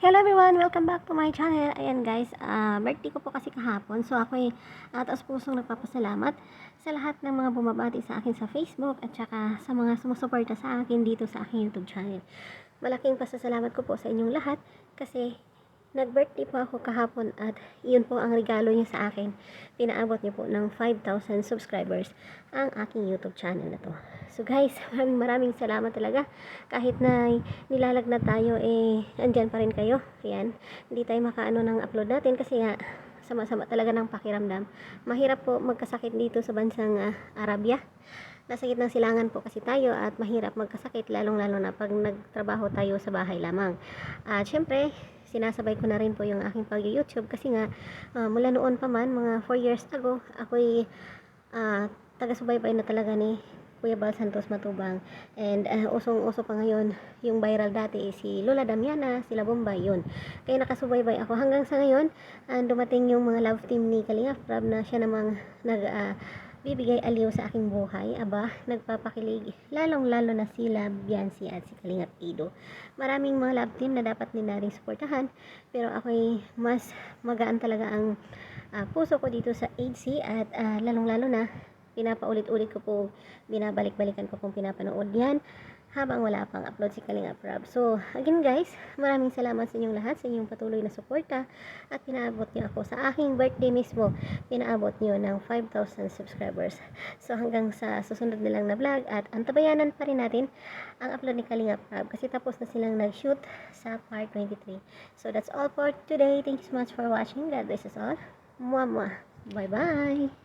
Hello everyone! Welcome back to my channel. Ayan guys, birthday ko po kasi kahapon. So ako'y taos pusong nagpapasalamat sa lahat ng mga bumabati sa akin sa Facebook at saka sa mga sumusuporta sa akin dito sa aking YouTube channel. Malaking pasasalamat ko po sa inyong lahat kasi nag-birthday po ako kahapon at yun po ang regalo niyo sa akin. Pinaabot niyo po ng 5,000 subscribers ang aking YouTube channel na to. So guys, maraming salamat talaga. Kahit na nilalagnat tayo, andyan pa rin kayo. Ayan, hindi tayo makaano ng upload natin kasi nga sama-sama talaga ng pakiramdam. Mahirap po magkasakit dito sa bansang Arabia. Nasa gitnang silangan po kasi tayo at mahirap magkasakit lalong-lalo na pag nagtrabaho tayo sa bahay lamang. At syempre, sinasabay ko na rin po yung aking pag-YouTube kasi nga mula noon pa man, mga 4 years ago, ako'y taga-subaybay na talaga ni Kuya Bal Santos Matubang. And usong-uso pa ngayon yung viral dati si Lola Damiana, sila Bombay yun. Kaya nakasubaybay ako hanggang sa ngayon. Dumating yung mga love team ni Kalinga Prab na siya namang bibigay aliw sa aking buhay. Aba, nagpapakilig. Lalong-lalo na sila Biancy at si Kalinga Pido. Maraming mga love team na dapat nila ring suportahan. Pero ako'y mas magaan talaga ang puso ko dito sa HC at lalong-lalo na pinapaulit-ulit ko po, binabalik-balikan ko pong pinapanood yan habang wala pang upload si Kalinga Prab. So, again guys, maraming salamat sa inyong lahat, sa inyong patuloy na suporta at pinaabot niyo ako sa aking birthday mismo, pinaabot niyo ng 5,000 subscribers. So, hanggang sa susunod nilang na vlog at antabayanan pa rin natin ang upload ni Kalinga Prab kasi tapos na silang nag-shoot sa part 23. So, that's all for today. Thank you so much for watching. God bless us all. Mwah mwah. Bye-bye.